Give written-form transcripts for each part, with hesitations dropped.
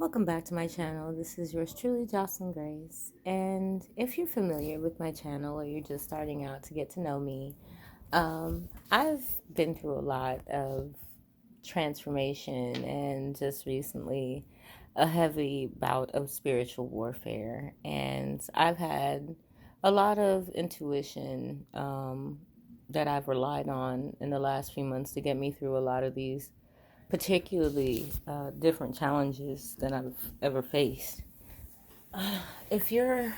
Welcome back to my channel. This is yours truly, Jocelyn Grace. And if you're familiar with my channel or you're just starting out to get to know me, I've been through a lot of transformation and just recently a heavy bout of spiritual warfare. And I've had a lot of intuition that I've relied on in the last few months to get me through a lot of these particularly different challenges than I've ever faced. If you're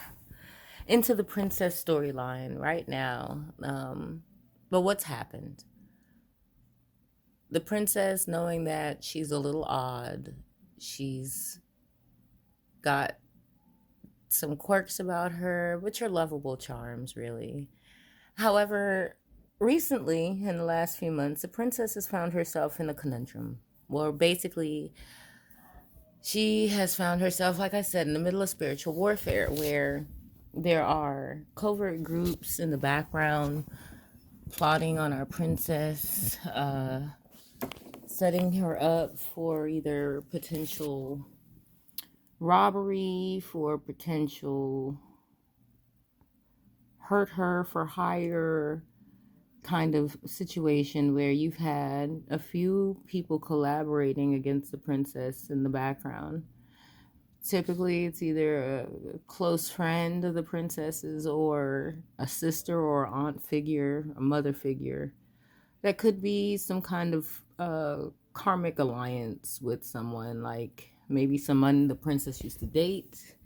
into the princess storyline right now, but what's happened? The princess, knowing that she's a little odd, she's got some quirks about her, which are lovable charms, really. However, recently, in the last few months, the princess has found herself in a conundrum. Well, basically, she has found herself, like I said, in the middle of spiritual warfare where there are covert groups in the background plotting on our princess, setting her up for either potential robbery, for potential hurt her for hire kind of situation where you've had a few people collaborating against the princess in the background. Typically, it's either a close friend of the princess's or a sister or aunt figure, a mother figure. That could be some kind of karmic alliance with someone, like maybe someone the princess used to date,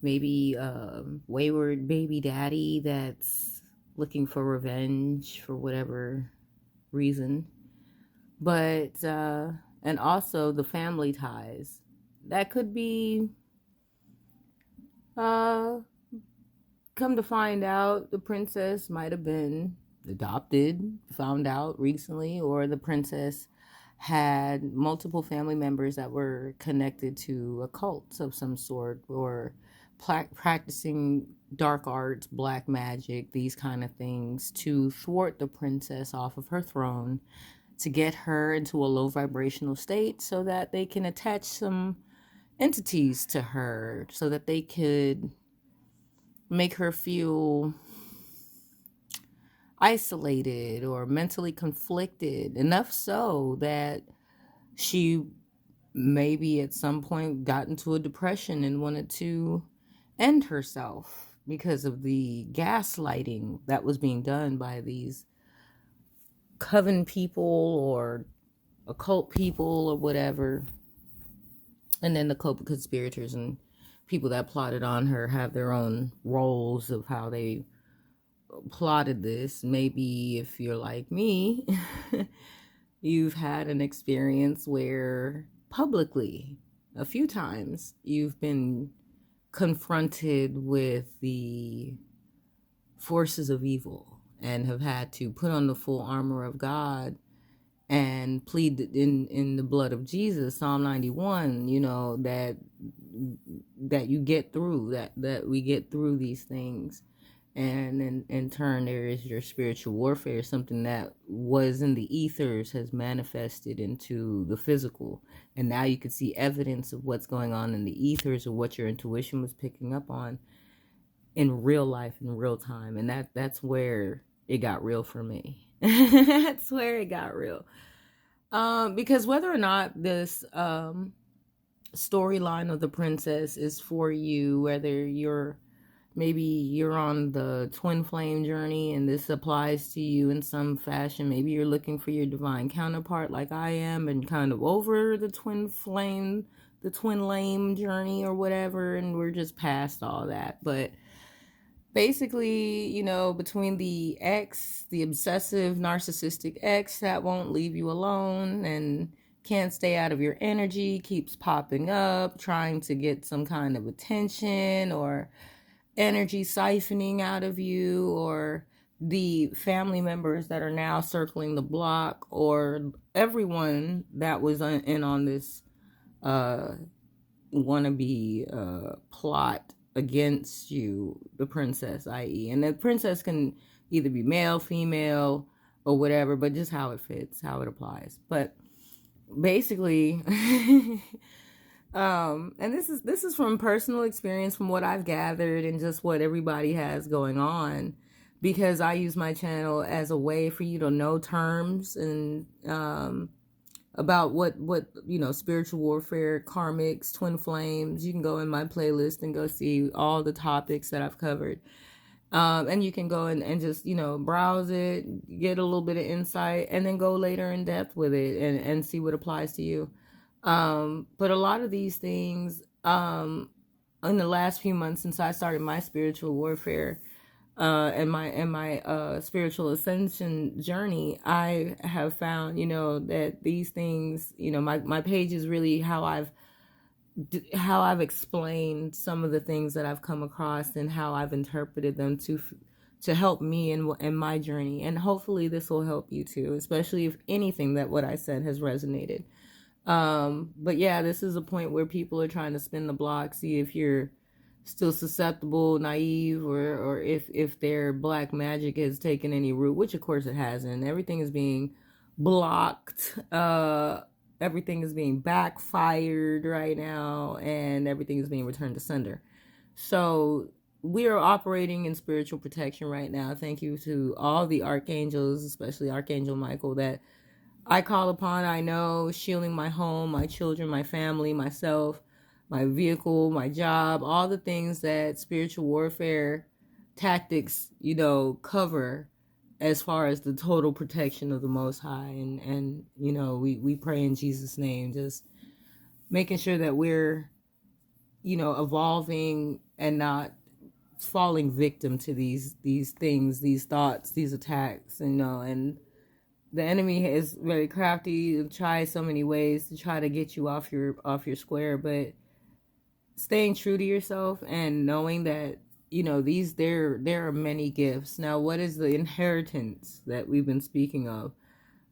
maybe a wayward baby daddy that's looking for revenge for whatever reason. But, and also the family ties. That could be, uh, come to find out, the princess might have been adopted, found out recently, or the princess had multiple family members that were connected to occults of some sort, or practicing dark arts, black magic, these kind of things to thwart the princess off of her throne, to get her into a low vibrational state so that they can attach some entities to her so that they could make her feel isolated or mentally conflicted, enough so that she maybe at some point got into a depression and wanted to end herself because of the gaslighting that was being done by these coven people or occult people or whatever. And then the co-conspirators and people that plotted on her have their own roles of how they plotted this. Maybe if you're like me, you've had an experience where publicly, a few times, you've been confronted with the forces of evil and have had to put on the full armor of God and plead in the blood of Jesus, Psalm 91, that you get through, that we get through these things. And in turn, there is your spiritual warfare, something that was in the ethers has manifested into the physical. And now you can see evidence of what's going on in the ethers, or what your intuition was picking up on in real life, in real time. And that's where it got real for me. That's where it got real. Because whether or not this storyline of the princess is for you, whether maybe you're on the twin flame journey and this applies to you in some fashion, maybe you're looking for your divine counterpart like I am and kind of over the twin flame journey or whatever, and we're just past all that. But basically, between the ex, the obsessive narcissistic ex that won't leave you alone and can't stay out of your energy, keeps popping up, trying to get some kind of attention or energy siphoning out of you, or the family members that are now circling the block, or everyone that was in on this wannabe plot against you, the princess, i.e. And the princess can either be male, female, or whatever, but just how it fits, how it applies. But basically, And this is from personal experience, from what I've gathered and just what everybody has going on, because I use my channel as a way for you to know terms and about what spiritual warfare, karmics, twin flames. You can go in my playlist and go see all the topics that I've covered. And you can go and just browse it, get a little bit of insight, and then go later in depth with it and see what applies to you. But a lot of these things, in the last few months since I started my spiritual warfare, and my spiritual ascension journey, I have found, that these things, my page is really how I've explained some of the things that I've come across and how I've interpreted them to help me in my journey. And hopefully this will help you too, especially if anything that what I said has resonated. But yeah, this is a point where people are trying to spin the block, see if you're still susceptible, naive, or if their black magic has taken any root, which of course it hasn't. Everything is being blocked. Everything is being backfired right now, and everything is being returned to sender. So we are operating in spiritual protection right now. Thank you to all the archangels, especially Archangel Michael, that I call upon. I know, shielding my home, my children, my family, myself, my vehicle, my job, all the things that spiritual warfare tactics, cover as far as the total protection of the Most High. And we pray in Jesus' name, just making sure that we're, evolving and not falling victim to these things, these thoughts, these attacks, and the enemy is very crafty and tries so many ways to try to get you off your square. But staying true to yourself and knowing that there are many gifts. Now, what is the inheritance that we've been speaking of?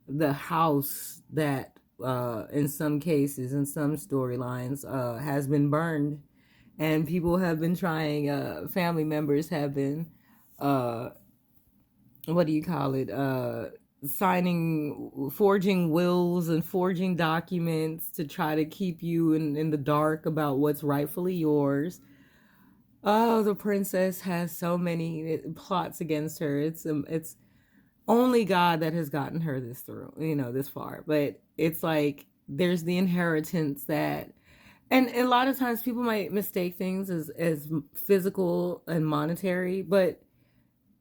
The house that in some cases, in some storylines, has been burned, and people have been trying, family members have been what do you call it, forging wills and forging documents to try to keep you in the dark about what's rightfully yours. Oh, the princess has so many plots against her. It's only God that has gotten her this far. But it's like there's the inheritance that, and a lot of times people might mistake things as physical and monetary, but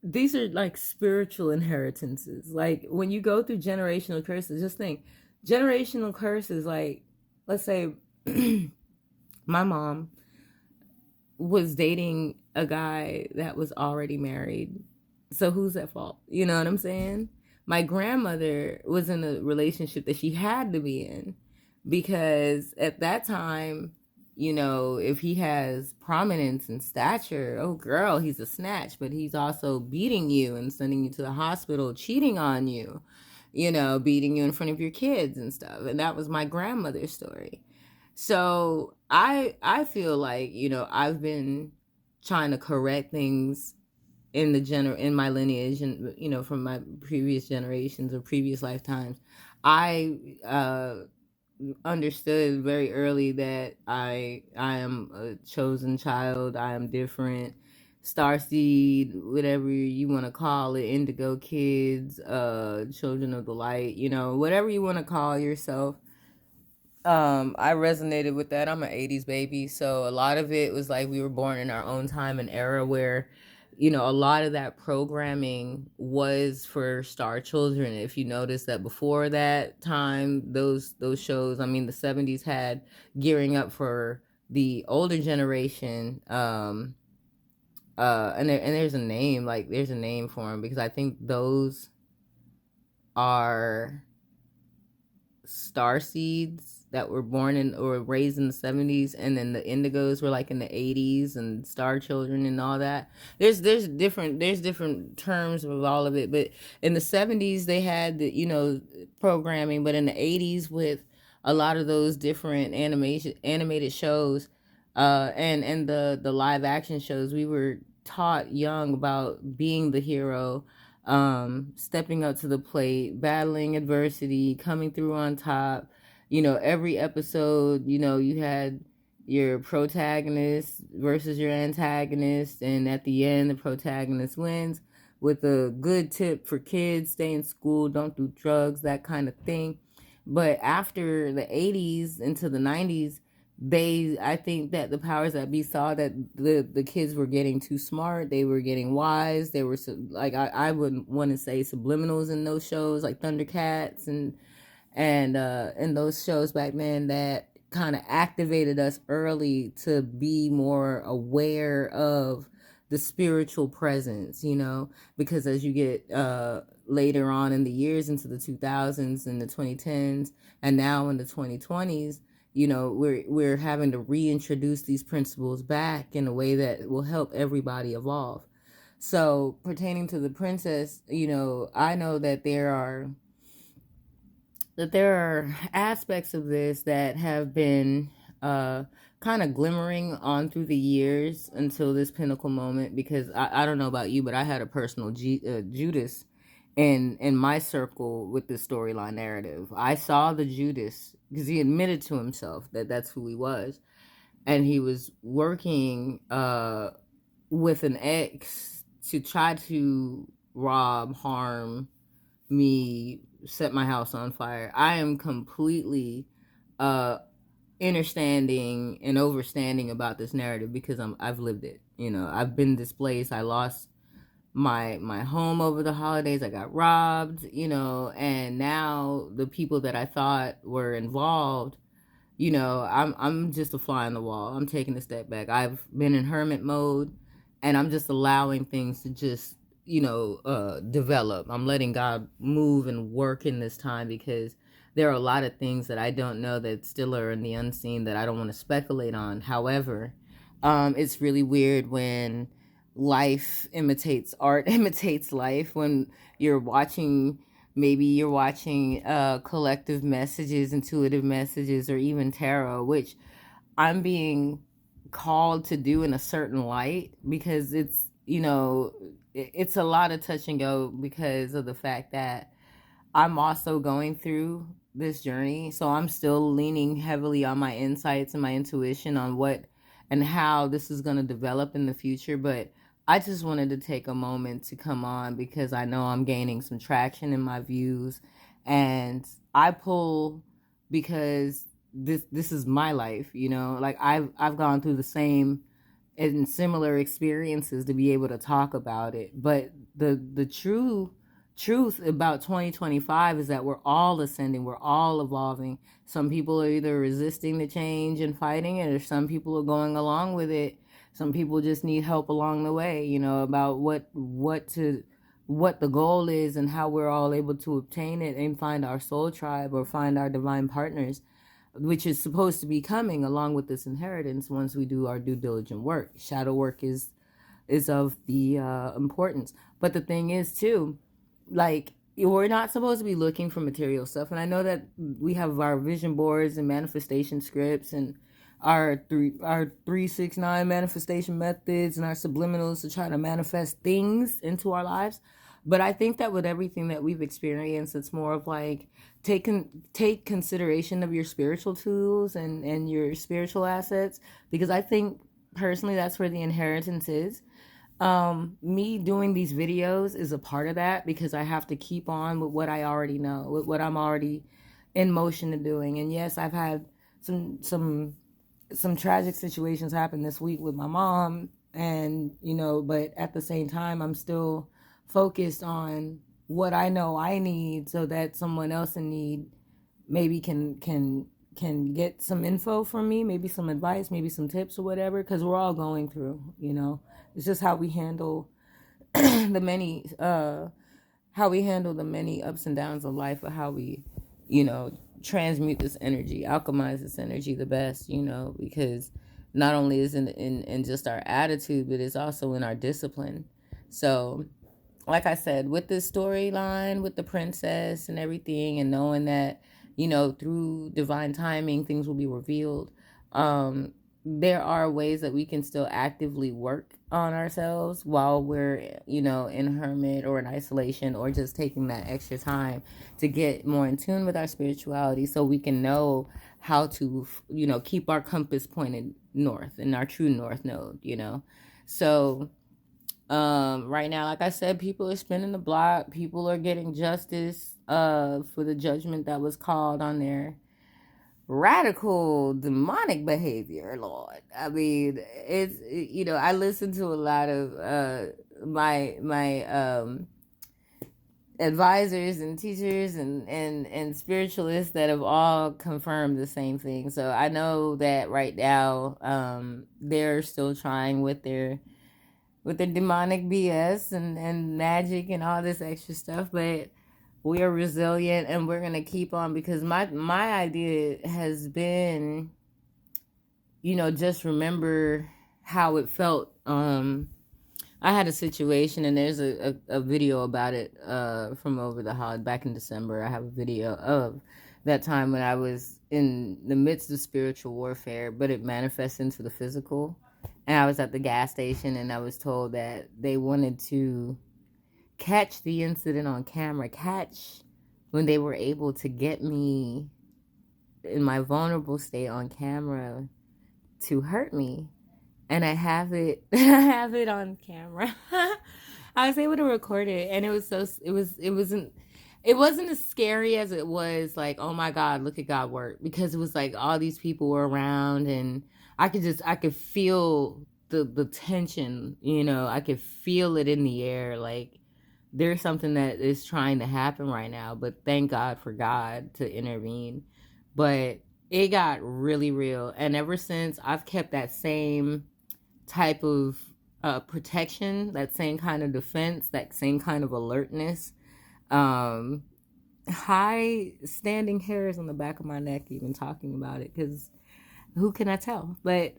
these are like spiritual inheritances. Like when you go through generational curses, just think generational curses. Like, let's say my mom was dating a guy that was already married. So who's at fault? You know what I'm saying? My grandmother was in a relationship that she had to be in because at that time, if he has prominence and stature, oh girl, he's a snatch, but he's also beating you and sending you to the hospital, cheating on you, beating you in front of your kids and stuff. And that was my grandmother's story. So I feel like, I've been trying to correct things in my lineage and, from my previous generations or previous lifetimes. I understood very early that I am a chosen child. I am different. Starseed, whatever you want to call it, indigo kids, children of the light, whatever you want to call yourself. I resonated with that. I'm an 80s baby, so a lot of it was like we were born in our own time and era where, a lot of that programming was for star children. If you notice that before that time, those shows, I mean, the 70s had gearing up for the older generation. And there's a name, there's a name for them, because I think those are star seeds that were born in or raised in the 70s, and then the indigos were like in the 80s, and star children and all that. There's different terms of all of it, but in the 70s they had the programming, but in the 80s with a lot of those different animated shows and the live action shows, we were taught young about being the hero, stepping up to the plate, battling adversity, coming through on top. Every episode, you had your protagonist versus your antagonist, and at the end the protagonist wins with a good tip for kids: stay in school, don't do drugs, that kind of thing. But after the 80s into the 90s, I think that the powers that be saw that the kids were getting too smart, they were getting wise, they were like, I would want to say subliminals in those shows like Thundercats and those shows back then that kind of activated us early to be more aware of the spiritual presence, because as you get later on in the years into the 2000s and the 2010s and now in the 2020s, we're having to reintroduce these principles back in a way that will help everybody evolve. So pertaining to the princess, I know that there are aspects of this that have been kind of glimmering on through the years until this pinnacle moment, because I don't know about you, but I had a personal Judas in my circle with the storyline narrative. I saw the Judas because he admitted to himself that that's who he was, and he was working with an ex to try to rob, harm me, set my house on fire. I am completely understanding and overstanding about this narrative because I've lived it. I've been displaced. I lost my home over the holidays. I got robbed, and now the people that I thought were involved, I'm just a fly on the wall. I'm taking a step back. I've been in hermit mode, and I'm just allowing things to just, develop. I'm letting God move and work in this time, because there are a lot of things that I don't know that still are in the unseen that I don't want to speculate on. However, it's really weird when life imitates art, imitates life, when you're watching maybe you're watching collective messages, intuitive messages, or even tarot, which I'm being called to do in a certain light, because it's a lot of touch and go because of the fact that I'm also going through this journey. So I'm still leaning heavily on my insights and my intuition on what and how this is going to develop in the future. But I just wanted to take a moment to come on because I know I'm gaining some traction in my views. And I pull because this is my life, like I've gone through the same and similar experiences to be able to talk about it. But the true truth about 2025 is that we're all ascending, we're all evolving. Some people are either resisting the change and fighting it, or some people are going along with it. Some people just need help along the way, about what the goal is and how we're all able to obtain it and find our soul tribe or find our divine partners, which is supposed to be coming along with this inheritance once we do our due diligent work. Shadow work is of the importance. But the thing is too, like, we're not supposed to be looking for material stuff. And I know that we have our vision boards and manifestation scripts and our 369 manifestation methods and our subliminals to try to manifest things into our lives. But I think that with everything that we've experienced, it's more of like take consideration of your spiritual tools and your spiritual assets, because I think personally that's where the inheritance is. Me doing these videos is a part of that, because I have to keep on with what I already know, with what I'm already in motion to doing. And yes, I've had some tragic situations happen this week with my mom, and but at the same time I'm still focused on what I know I need, so that someone else in need maybe can get some info from me, maybe some advice, maybe some tips or whatever, because we're all going through, it's just how we handle the many ups and downs of life, or how we transmute this energy, alchemize this energy the best, because not only is it in just our attitude, but it's also in our discipline. So like I said, with this storyline with the princess and everything, and knowing that, through divine timing, things will be revealed. There are ways that we can still actively work on ourselves while we're, in hermit or in isolation, or just taking that extra time to get more in tune with our spirituality, so we can know how to, keep our compass pointed north and our true north node, So right now, like I said, people are spinning the block. People are getting justice for the judgment that was called on their radical demonic behavior, Lord. I mean, it's, I listen to a lot of my advisors and teachers and spiritualists that have all confirmed the same thing. So I know that right now they're still trying with their demonic BS and magic and all this extra stuff, but we are resilient and we're gonna keep on, because my idea has been, just remember how it felt. I had a situation, and there's a video about it from over the holiday back in December. I have a video of that time when I was in the midst of spiritual warfare, but it manifests into the physical. And I was at the gas station, and I was told that they wanted to catch the incident on camera, catch when they were able to get me in my vulnerable state on camera to hurt me. And I have it I have it on camera. I was able to record it, and it wasn't as scary as it was like, oh my God, look at God work, because it was like all these people were around, and I could feel the tension, I could feel it in the air, like there's something that is trying to happen right now, but thank God for God to intervene. But it got really real, and ever since, I've kept that same type of protection, that same kind of defense, that same kind of alertness. High standing hairs on the back of my neck even talking about it, because who can I tell? But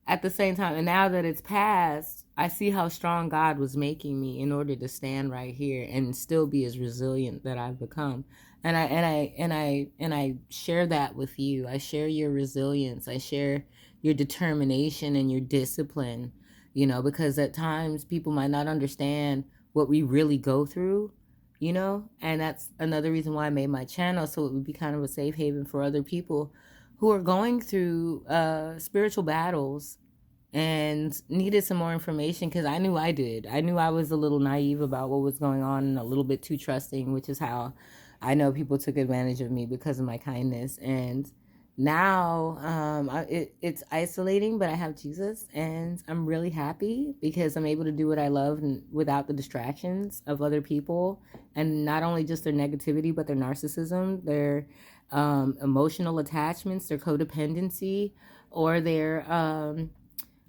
at the same time, and now that it's passed, I see how strong God was making me in order to stand right here and still be as resilient that I've become. And I share that with you. I share your resilience. I share your determination and your discipline, because at times people might not understand what we really go through, and that's another reason why I made my channel, so it would be kind of a safe haven for other people who are going through spiritual battles and needed some more information, because I knew I did. I knew I was a little naive about what was going on and a little bit too trusting, which is how I know people took advantage of me because of my kindness. And now it's isolating, but I have Jesus, and I'm really happy because I'm able to do what I love and without the distractions of other people, and not only just their negativity, but their narcissism, their emotional attachments, their codependency, or their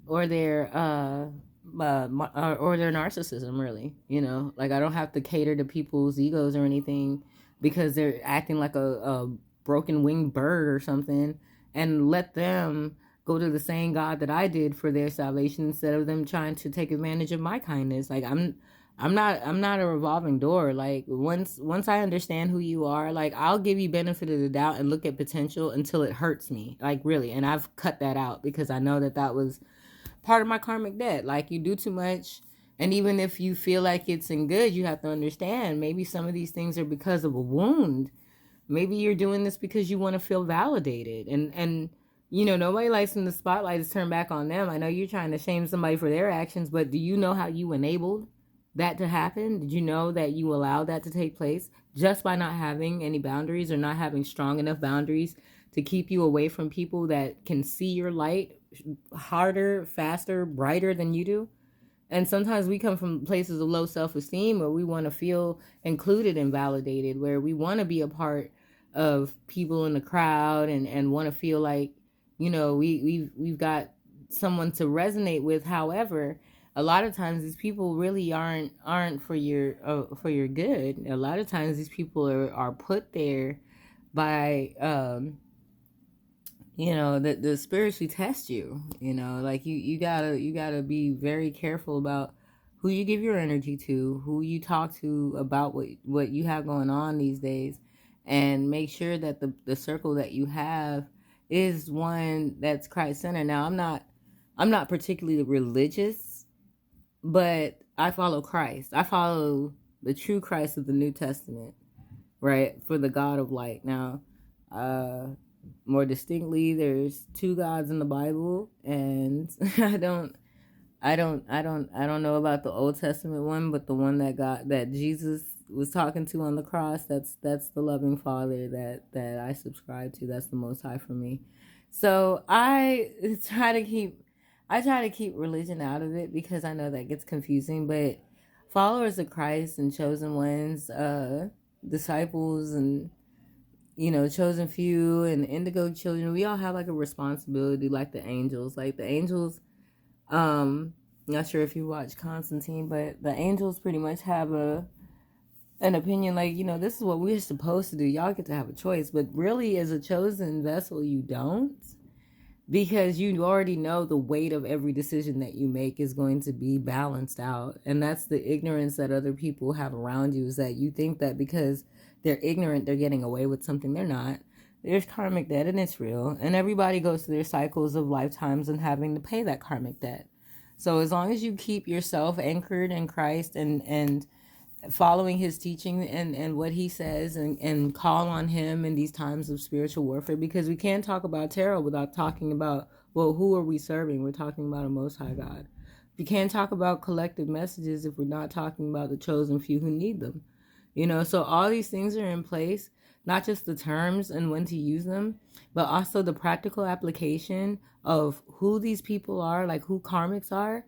or their or their narcissism, really. Like, I don't have to cater to people's egos or anything because they're acting like a broken winged bird or something, and let them go to the same God that I did for their salvation, instead of them trying to take advantage of my kindness. Like, I'm not a revolving door. Like, once I understand who you are, like, I'll give you benefit of the doubt and look at potential until it hurts me. Like, really. And I've cut that out because I know that was part of my karmic debt. Like, you do too much, and even if you feel like it's in good, you have to understand maybe some of these things are because of a wound. Maybe you're doing this because you want to feel validated, and nobody likes when the spotlight is turned back on them. I know you're trying to shame somebody for their actions, but do you know how you enabled that to happen? Did you know that you allowed that to take place just by not having any boundaries, or not having strong enough boundaries to keep you away from people that can see your light harder, faster, brighter than you do? And sometimes we come from places of low self-esteem, where we want to feel included and validated, where we want to be a part of people in the crowd, and want to feel like, we've got someone to resonate with. However, a lot of times these people really aren't for your good. A lot of times these people are put there by the spiritually test you. Like, you gotta be very careful about who you give your energy to, who you talk to about what you have going on these days, and make sure that the circle that you have is one that's Christ-centered. Now, I'm not particularly religious, but I follow Christ. I follow the true Christ of the New Testament, right? For the God of light. Now, more distinctly, there's two gods in the Bible, and I don't know about the Old Testament one, but the one that Jesus was talking to on the cross, that's the loving Father that I subscribe to. That's the Most High for me. So I try to keep religion out of it because I know that gets confusing. But followers of Christ and chosen ones, disciples, and chosen few and indigo children, we all have like a responsibility, like the angels. Like the angels, not sure if you watch Constantine, but the angels pretty much have an opinion, like, this is what we're supposed to do. Y'all get to have a choice. But really, as a chosen vessel, you don't, because you already know the weight of every decision that you make is going to be balanced out. And that's the ignorance that other people have around you, is that you think that because they're ignorant, they're getting away with something. They're not. There's karmic debt, and it's real. And everybody goes through their cycles of lifetimes and having to pay that karmic debt. So as long as you keep yourself anchored in Christ and following his teaching and what he says, and call on him in these times of spiritual warfare, because we can't talk about tarot without talking about, well, who are we serving? We're talking about a Most High God. We can't talk about collective messages if we're not talking about the chosen few who need them. So all these things are in place, not just the terms and when to use them, but also the practical application of who these people are, like who karmics are,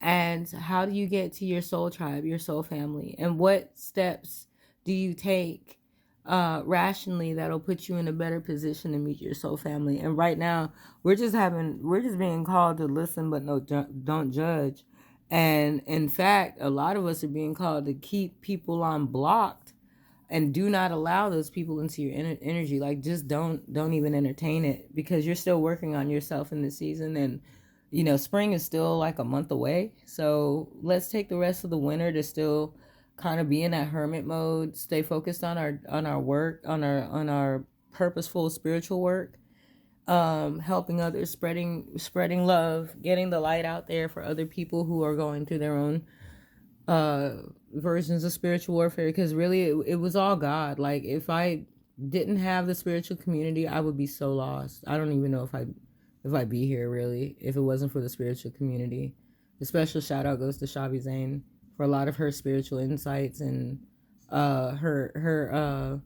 and how do you get to your soul tribe, your soul family, and what steps do you take rationally that'll put you in a better position to meet your soul family. And right now we're just being called to listen, but no, don't judge. And in fact, a lot of us are being called to keep people on blocked and do not allow those people into your energy. Like, just don't even entertain it, because you're still working on yourself in this season. And spring is still like a month away, so let's take the rest of the winter to still kind of be in that hermit mode, stay focused on our work, on our purposeful spiritual work, helping others, spreading love, getting the light out there for other people who are going through their own versions of spiritual warfare. Because really, it was all God. Like, if I didn't have the spiritual community, I would be so lost. I don't even know if I'd be here, really, if it wasn't for the spiritual community. A special shout out goes to Shabi Zane for a lot of her spiritual insights and her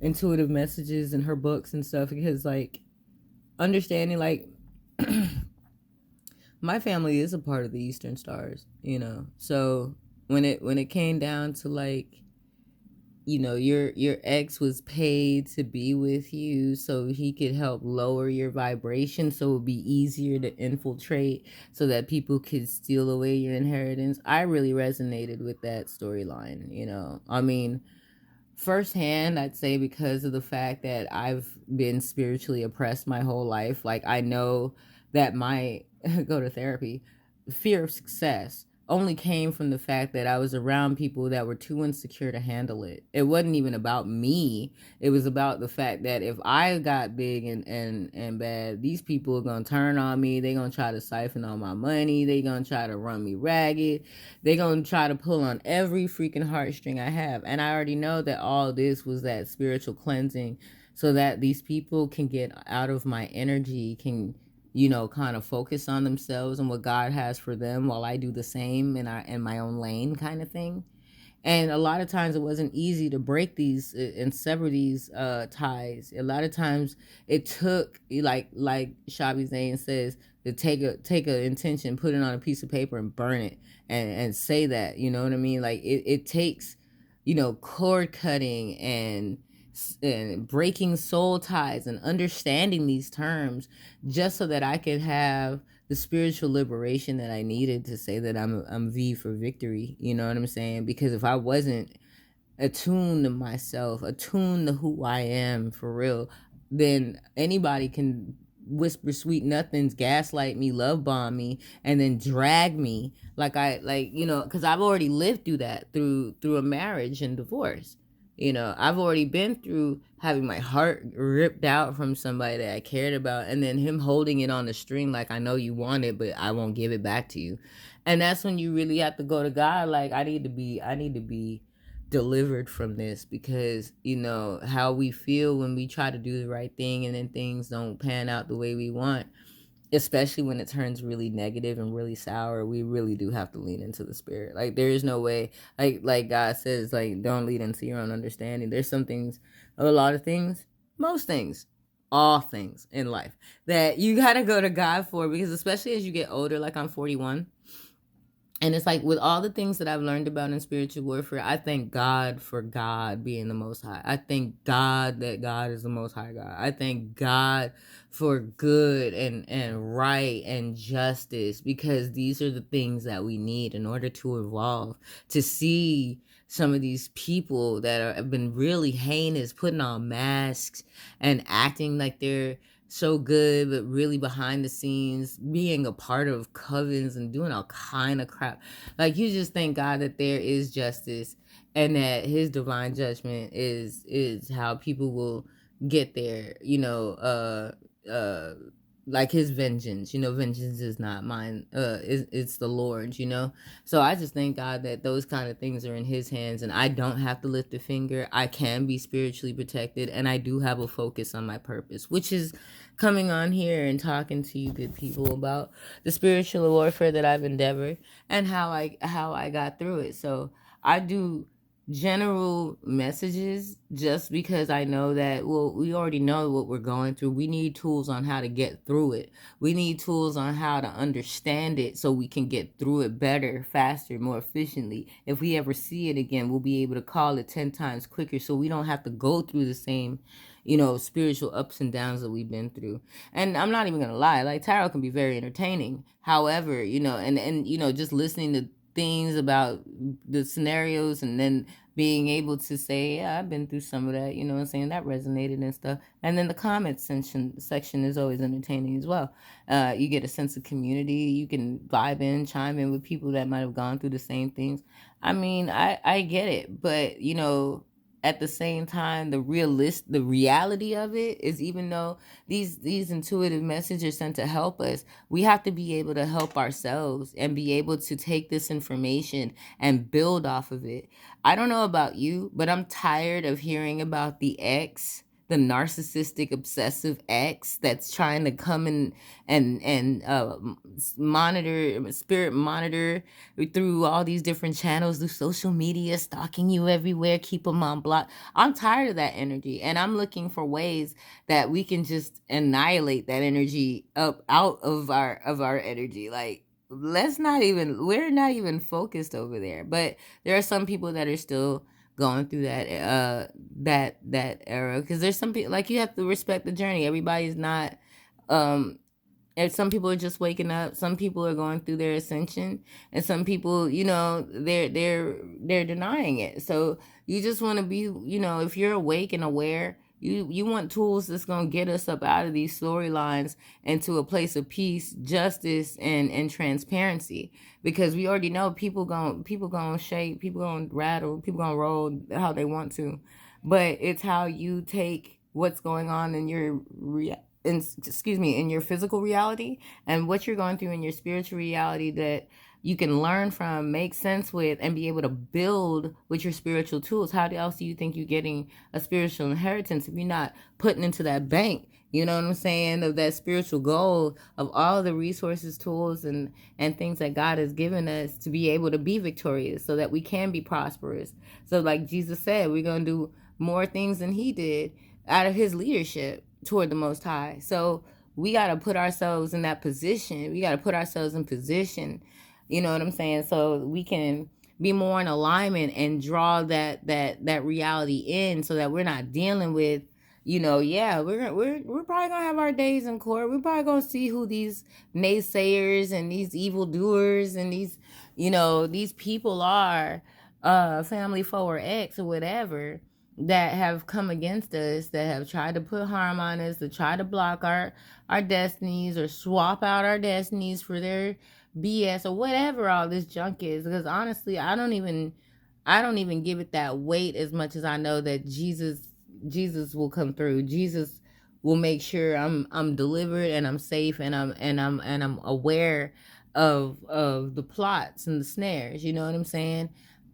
intuitive messages and her books and stuff. Because, like, understanding, like, my family is a part of the Eastern Stars, so when it came down to, like, your ex was paid to be with you so he could help lower your vibration, so it would be easier to infiltrate so that people could steal away your inheritance. I really resonated with that storyline. I mean, firsthand, I'd say, because of the fact that I've been spiritually oppressed my whole life. Like, I know that my go to therapy fear of success only came from the fact that I was around people that were too insecure to handle it. It wasn't even about me. It was about the fact that if I got big and bad, these people are going to turn on me. They're going to try to siphon all my money. They're going to try to run me ragged. They're going to try to pull on every freaking heartstring I have. And I already know that all this was that spiritual cleansing, so that these people can get out of my energy, can kind of focus on themselves and what God has for them, while I do the same in my own lane, kind of thing. And a lot of times it wasn't easy to break these and sever these ties. A lot of times it took, like Shabi Zane says, to take a intention, put it on a piece of paper and burn it, and say that, you know what I mean? Like, it takes, cord cutting and breaking soul ties and understanding these terms, just so that I could have the spiritual liberation that I needed to say that I'm V for victory. You know what I'm saying? Because if I wasn't attuned to myself, attuned to who I am for real, then anybody can whisper sweet nothings, gaslight me, love bomb me, and then drag me because I've already lived through that, through a marriage and divorce. I've already been through having my heart ripped out from somebody that I cared about, and then him holding it on the string like, I know you want it, but I won't give it back to you. And that's when you really have to go to God. Like, I need to be delivered from this, because how we feel when we try to do the right thing and then things don't pan out the way we want, especially when it turns really negative and really sour. We really do have to lean into the spirit. Like, there is no way, like God says, like, don't lead into your own understanding. There's some things, a lot of things, most things, all things in life that you gotta go to God for, because especially as you get older, like I'm 41, and it's like, with all the things that I've learned about in spiritual warfare, I thank God for God being the Most High. I thank God that God is the Most High God. I thank God for good and right and justice, because these are the things that we need in order to evolve. To see some of these people that have been really heinous, putting on masks and acting like they're so good, but really behind the scenes being a part of covens and doing all kind of crap. Like, you just thank God that there is justice, and that his divine judgment is how people will get there. Like his vengeance. Vengeance is not mine. It's the Lord's. So I just thank God that those kind of things are in his hands, and I don't have to lift a finger. I can be spiritually protected, and I do have a focus on my purpose, which is coming on here and talking to you good people about the spiritual warfare that I've endeavored and how I got through it. So I do general messages just because I know that, well, we already know what we're going through. We need tools on how to get through it. We need tools on how to understand it so we can get through it better, faster, more efficiently. If we ever see it again, we'll be able to call it 10 times quicker, so we don't have to go through the same spiritual ups and downs that we've been through. And I'm not even gonna lie, like, tarot can be very entertaining. However, and just listening to things about the scenarios, and then being able to say, yeah, I've been through some of that, what I'm saying, that resonated and stuff. And then the comments section is always entertaining as well. You get a sense of community. You can vibe in, chime in with people that might have gone through the same things. I mean, I get it, but at the same time, the reality of it is, even though these intuitive messages are sent to help us, we have to be able to help ourselves and be able to take this information and build off of it. I don't know about you, but I'm tired of hearing about the narcissistic obsessive ex that's trying to come and spirit monitor through all these different channels, through social media, stalking you everywhere, keep them on block. I'm tired of that energy, and I'm looking for ways that we can just annihilate that energy out of our energy. Like, we're not even focused over there. But there are some people that are still going through that era, because there's some people, like, you have to respect the journey. Everybody's not and some people are just waking up. Some people are going through their ascension, and some people, they're denying it. So you just want to be, if you're awake and aware, you want tools that's going to get us up out of these storylines into a place of peace, justice, and transparency. Because we already know people going to shake, people going to rattle, people going to roll how they want to. But it's how you take what's going on in your in your physical reality and what you're going through in your spiritual reality, that you can learn from, make sense with, and be able to build with your spiritual tools. How else do you think you're getting a spiritual inheritance if you're not putting into that bank, you know what I'm saying, of that spiritual gold, of all the resources, tools, and things that God has given us to be able to be victorious, so that we can be prosperous. So like Jesus said, we're going to do more things than he did out of his leadership toward the Most High. So we got to put ourselves in that position. We got to put ourselves in position, you know what I'm saying, so we can be more in alignment and draw that reality in, so that we're not dealing with, yeah, we're probably gonna have our days in court. We're probably gonna see who these naysayers and these evildoers and these people are, family, foe, or ex, or whatever, that have come against us, that have tried to put harm on us, to try to block our destinies, or swap out our destinies for their BS, or whatever all this junk is. Because honestly, I don't even give it that weight, as much as I know that Jesus will come through. Jesus will make sure I'm delivered, and I'm safe, and I'm aware of the plots and the snares, you know what I'm saying?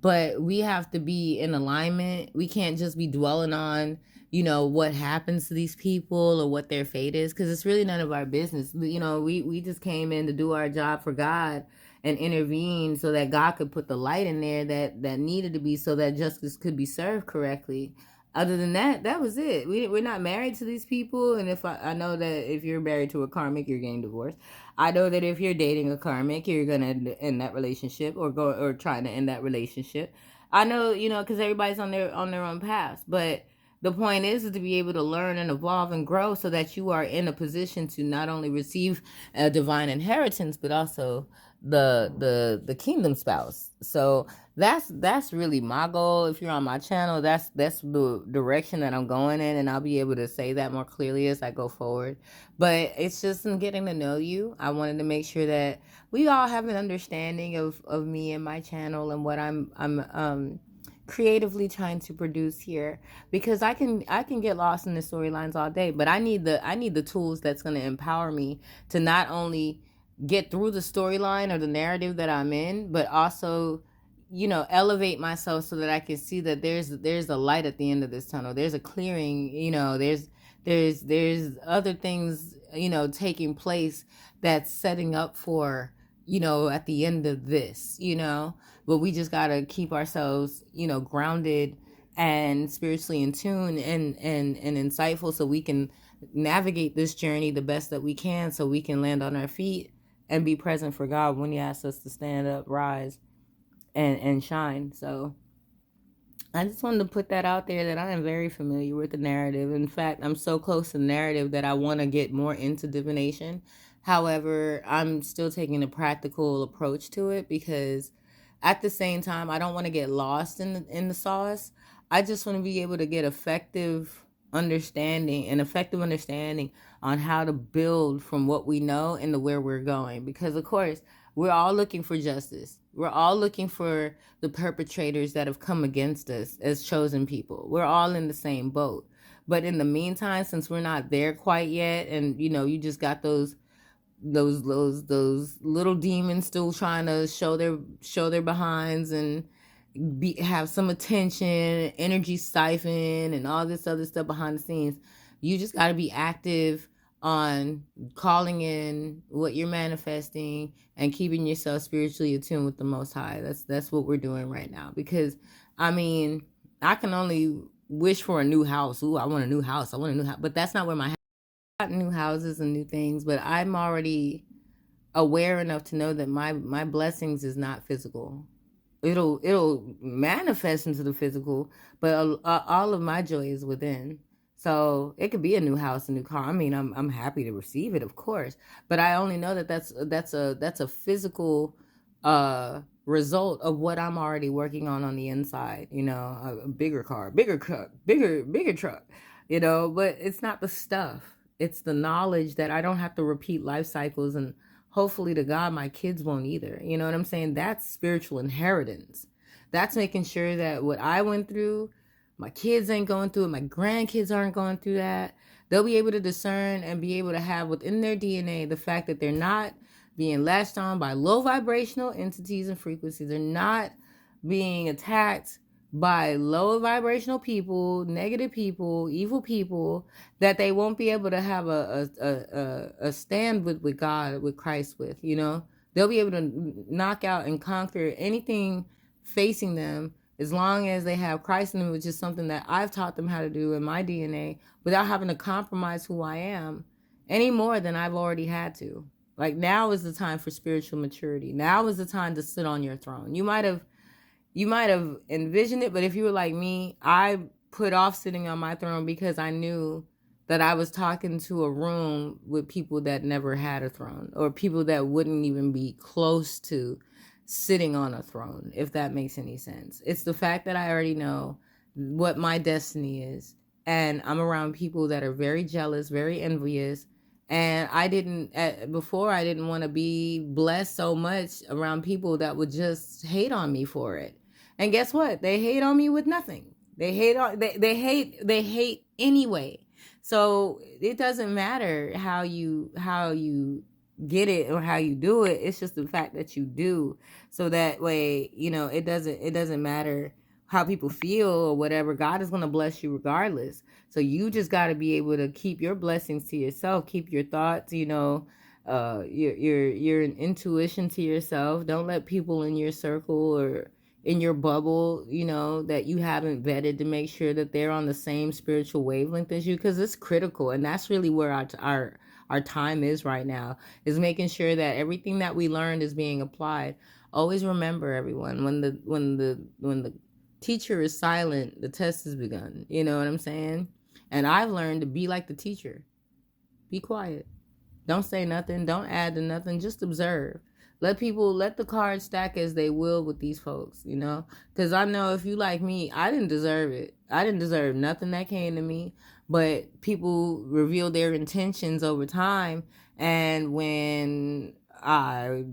but we have to be in alignment. We can't just be dwelling on, what happens to these people or what their fate is, because it's really none of our business. We just came in to do our job for God and intervene so that God could put the light in there that needed to be, so that justice could be served correctly. Other than that, that was it. We're not married to these people. And if I know that if you're married to a karmic, you're getting divorced. I know that if you're dating a karmic, you're gonna end that relationship or trying to end that relationship. I know, because everybody's on their own path. But the point is to be able to learn and evolve and grow so that you are in a position to not only receive a divine inheritance, but also the kingdom spouse. So that's really my goal. If you're on my channel, that's the direction that I'm going in, and I'll be able to say that more clearly as I go forward. But it's just in getting to know you. I wanted to make sure that we all have an understanding of me and my channel and what I'm creatively trying to produce here, because I can get lost in the storylines all day, but I need the tools that's going to empower me to not only get through the storyline or the narrative that I'm in, but also elevate myself so that I can see that there's a light at the end of this tunnel. There's a clearing, there's other things, taking place that's setting up for, at the end of this, but we just got to keep ourselves, grounded and spiritually in tune and insightful, so we can navigate this journey the best that we can, so we can land on our feet and be present for God when he asks us to stand up, rise, and shine. So I just wanted to put that out there, that I am very familiar with the narrative. In fact, I'm so close to the narrative that I want to get more into divination. However, I'm still taking a practical approach to it, because at the same time, I don't want to get lost in the sauce. I just want to be able to get effective understanding on how to build from what we know into where we're going. Because, of course, we're all looking for justice. We're all looking for the perpetrators that have come against us as chosen people. We're all in the same boat. But in the meantime, since we're not there quite yet, and you just got those little demons still trying to show their behinds and have some attention, energy siphon, and all this other stuff behind the scenes. You just got to be active on calling in what you're manifesting and keeping yourself spiritually attuned with the Most High. That's what we're doing right now. Because I can only wish for a new house. Ooh, I want a new house. But that's not where my house. Got new houses and new things, but I'm already aware enough to know that my blessings is not physical. It'll manifest into the physical, but all of my joy is within. So it could be a new house, a new car. I'm happy to receive it, of course, but I only know that that's a physical result of what I'm already working on the inside. A bigger car, bigger truck, bigger truck. But it's not the stuff. It's the knowledge that I don't have to repeat life cycles, and hopefully to God, my kids won't either. You know what I'm saying? That's spiritual inheritance. That's making sure that what I went through, my kids ain't going through it. My grandkids aren't going through that. They'll be able to discern and be able to have within their DNA the fact that they're not being latched on by low vibrational entities and frequencies. They're not being attacked by low vibrational people, negative people, evil people, that they won't be able to have a stand with God, with Christ with, They'll be able to knock out and conquer anything facing them as long as they have Christ in them, which is something that I've taught them how to do in my DNA without having to compromise who I am any more than I've already had to. Like, now is the time for spiritual maturity. Now is the time to sit on your throne. You might have envisioned it, but if you were like me, I put off sitting on my throne because I knew that I was talking to a room with people that never had a throne, or people that wouldn't even be close to sitting on a throne, if that makes any sense. It's the fact that I already know what my destiny is, and I'm around people that are very jealous, very envious, and I didn't want to be blessed so much around people that would just hate on me for it. And guess what? They hate on me with nothing. They hate anyway. So it doesn't matter how you get it or how you do it. It's just the fact that you do. So that way, it doesn't matter how people feel or whatever. God is going to bless you regardless. So you just got to be able to keep your blessings to yourself, keep your thoughts, your intuition to yourself. Don't let people in your circle or in your bubble, that you haven't vetted to make sure that they're on the same spiritual wavelength as you, because it's critical. And that's really where our time is right now, is making sure that everything that we learned is being applied. Always remember, everyone, when the teacher is silent, the test has begun. You know what I'm saying? And I've learned to be like the teacher. Be quiet. Don't say nothing. Don't add to nothing. Just observe. Let the cards stack as they will with these folks, Because I know if you like me, I didn't deserve it. I didn't deserve nothing that came to me. But people reveal their intentions over time. And when I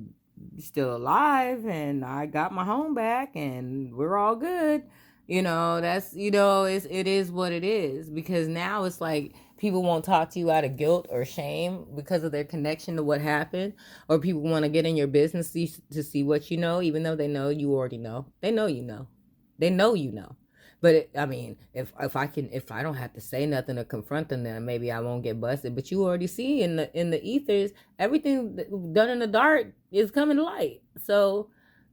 still alive and I got my home back and we're all good, that's, it is what it is. Because now it's like people won't talk to you out of guilt or shame because of their connection to what happened, or people want to get in your business to see what you know, even though they know you already know. They know you know. They know you know. But if I don't have to say nothing or confront them, then maybe I won't get busted. But you already see in the ethers, everything done in the dark is coming to light. So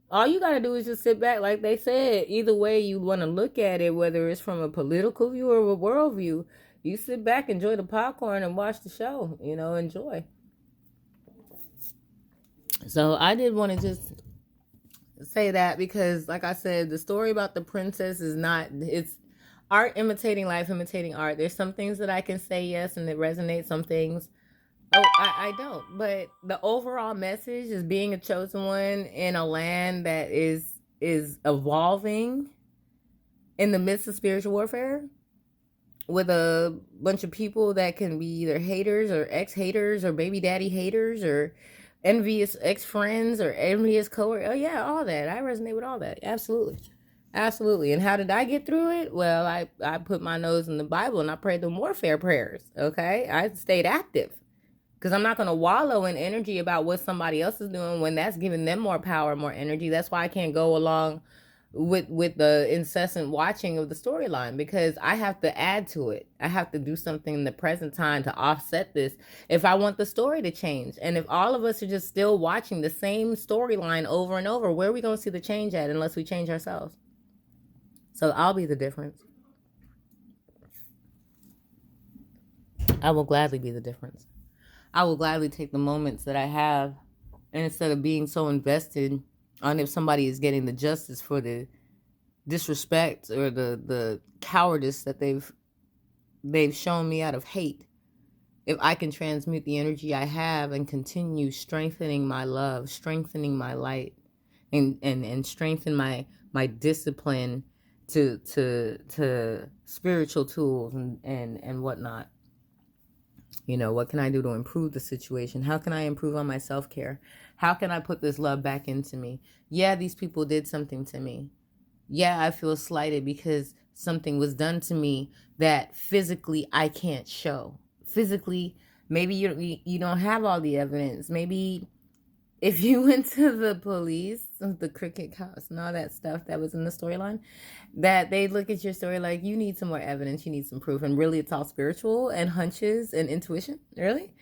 all you got to do is just sit back, like they said. Either way you want to look at it, whether it's from a political view or a world view, you sit back, enjoy the popcorn, and watch the show. Enjoy. So I did want to just say that because, like I said, the story about the princess is not, it's art imitating life, imitating art. There's some things that I can say yes and it resonates, some things I don't. But the overall message is being a chosen one in a land that is evolving in the midst of spiritual warfare, with a bunch of people that can be either haters or ex-haters or baby daddy haters or envious ex-friends or envious coworkers. Oh yeah, all that. I resonate with all that. Absolutely. Absolutely. And how did I get through it? Well, I put my nose in the Bible and I prayed the warfare prayers. Okay. I stayed active because I'm not going to wallow in energy about what somebody else is doing when that's giving them more power, more energy. That's why I can't go along with the incessant watching of the storyline, because I have to add to it. I have to do something in the present time to offset this if I want the story to change. And if all of us are just still watching the same storyline over and over, where are we going to see the change at unless we change ourselves? So I'll be the difference. I will gladly be the difference. I will gladly take the moments that I have, and instead of being so invested on if somebody is getting the justice for the disrespect or the cowardice that they've shown me out of hate, if I can transmute the energy I have and continue strengthening my love, strengthening my light, and strengthen my discipline to spiritual tools and whatnot. What can I do to improve the situation? How can I improve on my self-care? How can I put this love back into me? Yeah, these people did something to me. Yeah, I feel slighted because something was done to me that physically I can't show. Physically, maybe you don't have all the evidence. Maybe if you went to the police, the cricket cops and all that stuff that was in the storyline, that they look at your story like, you need some more evidence, you need some proof. And really it's all spiritual and hunches and intuition. Really?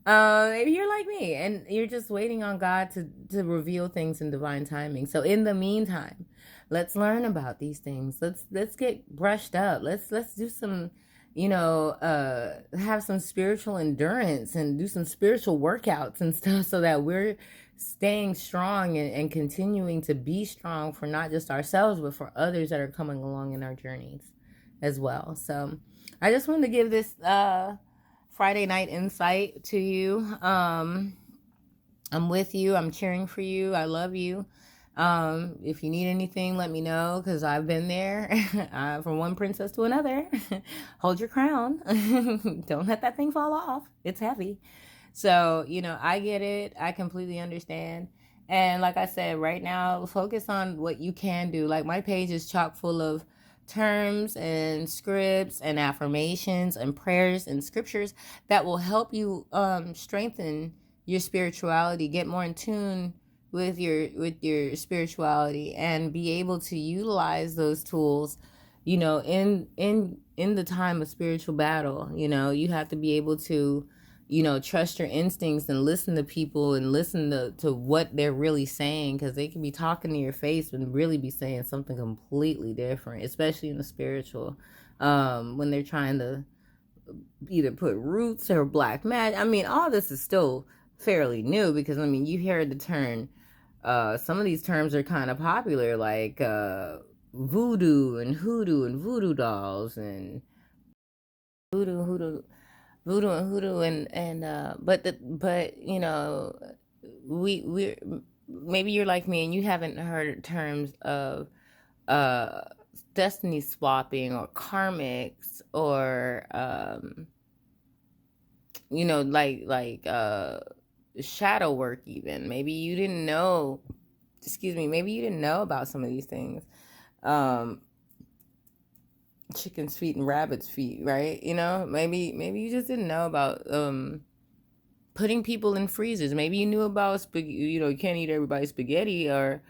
Maybe you're like me and you're just waiting on God to reveal things in divine timing. So in the meantime, let's learn about these things. Let's get brushed up. Let's do some, have some spiritual endurance and do some spiritual workouts and stuff so that we're staying strong and continuing to be strong for not just ourselves, but for others that are coming along in our journeys as well. So I just wanted to give this Friday night insight to you. I'm with you. I'm cheering for you. I love you. If you need anything, let me know, because I've been there from one princess to another. Hold your crown. Don't let that thing fall off. It's heavy. So, I get it. I completely understand. And like I said, right now, focus on what you can do. Like, my page is chock full of terms and scripts and affirmations and prayers and scriptures that will help you strengthen your spirituality, get more in tune with your spirituality, and be able to utilize those tools, in the time of spiritual battle. You have to be able to, trust your instincts and listen to people and listen to what they're really saying, because they can be talking to your face and really be saying something completely different, especially in the spiritual, when they're trying to either put roots or black magic. I mean, all this is still fairly new, because I mean, you hear the term, some of these terms are kind of popular, like voodoo and hoodoo and voodoo dolls and voodoo hoodoo voodoo and hoodoo, but we maybe you're like me and you haven't heard terms of uh destiny swapping or karmics, or like shadow work. Even maybe you didn't know, excuse me, maybe you didn't know about some of these things. um Chicken's feet and rabbit's feet, right? Maybe you just didn't know about putting people in freezers. Maybe you knew about you can't eat everybody's spaghetti, or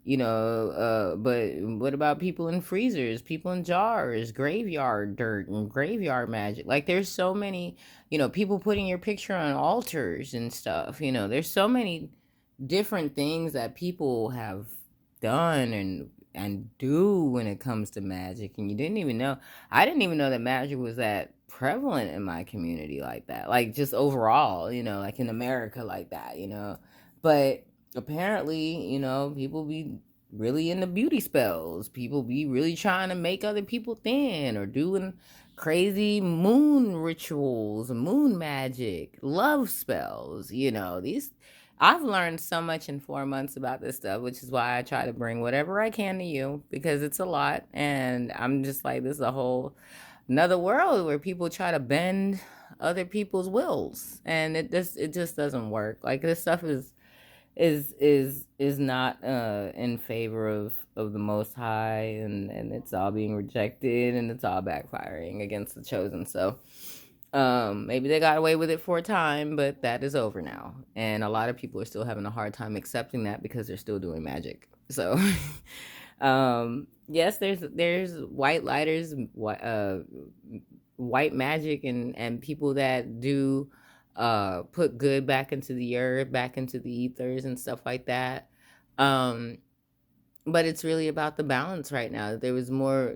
but what about people in freezers, people in jars, graveyard dirt and graveyard magic? Like, there's so many, people putting your picture on altars and stuff. There's so many different things that people have done and do when it comes to magic, and you didn't even know. I didn't even know that magic was that prevalent in my community like that, like just overall, like in America like that, but apparently, people be really into beauty spells. People be really trying to make other people thin, or doing crazy moon rituals, moon magic, love spells. These I've learned so much in 4 months about this stuff, which is why I try to bring whatever I can to you, because it's a lot. And I'm just like, this is a whole another world where people try to bend other people's wills, and it just doesn't work. Like, this stuff is not in favor of the Most High, and it's all being rejected, and it's all backfiring against the chosen. So maybe they got away with it for a time, but that is over now, and a lot of people are still having a hard time accepting that, because they're still doing magic. So yes, there's white lighters, white magic, and people that do put good back into the earth, back into the ethers and stuff like that. um but it's really about the balance right now. There was more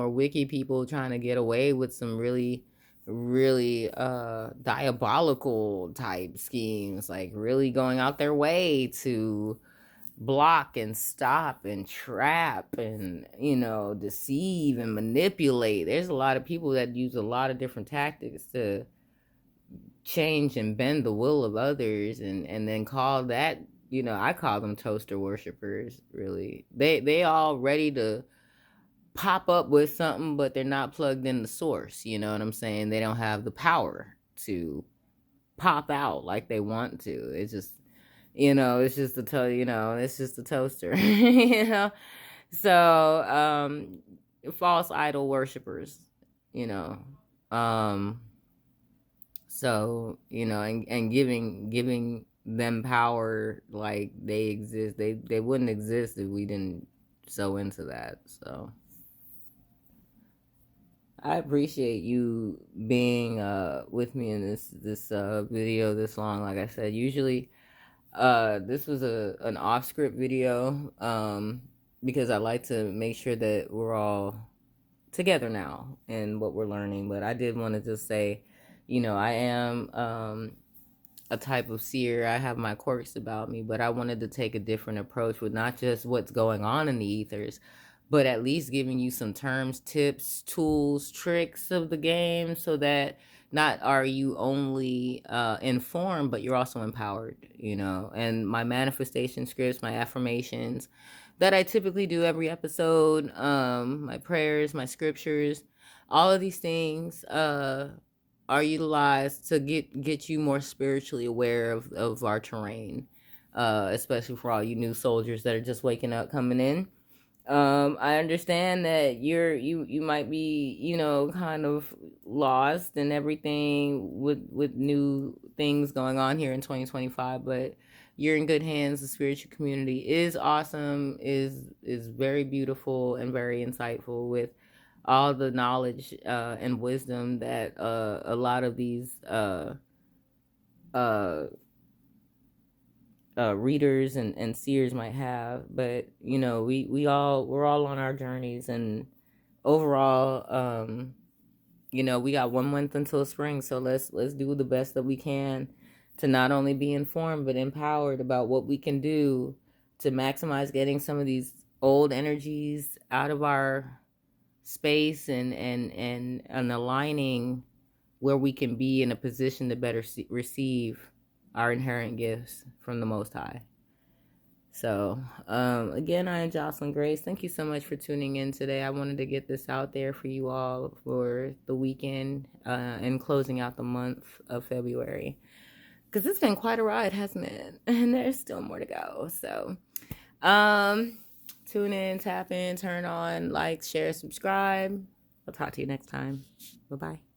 wiki people trying to get away with some really diabolical type schemes, like really going out their way to block and stop and trap and deceive and manipulate. There's a lot of people that use a lot of different tactics to change and bend the will of others, and then call that, I call them toaster worshipers. Really, they all ready to pop up with something, but they're not plugged in the source. You know what I'm saying? They don't have the power to pop out like they want to. It's just, it's just it's just a toaster. So false idol worshipers, you know um so, and giving them power, like they exist. They wouldn't exist if we didn't sow into that. So I appreciate you being with me in this video this long. Like I said, usually this was an off script video, because I like to make sure that we're all together now in what we're learning. But I did want to just say, I am a type of seer. I have my quirks about me, but I wanted to take a different approach with not just what's going on in the ethers, but at least giving you some terms, tips, tools, tricks of the game, so that not are you only informed, but you're also empowered. And my manifestation scripts, my affirmations that I typically do every episode, my prayers, my scriptures, all of these things are utilized to get you more spiritually aware of our terrain, especially for all you new soldiers that are just waking up, coming in. I understand that you might be, kind of lost and everything with new things going on here in 2025, but you're in good hands. The spiritual community is awesome, is very beautiful and very insightful with all the knowledge and wisdom that a lot of these uh readers and seers might have. But we're all on our journeys, and overall, we got 1 month until spring, so let's do the best that we can to not only be informed but empowered about what we can do to maximize getting some of these old energies out of our space, and aligning where we can be in a position to better receive our inherent gifts from the Most High. So, again, I am Jocelyn Grace. Thank you so much for tuning in today. I wanted to get this out there for you all for the weekend and closing out the month of February. Because it's been quite a ride, hasn't it? And there's still more to go. So, tune in, tap in, turn on, like, share, subscribe. I'll talk to you next time. Bye-bye.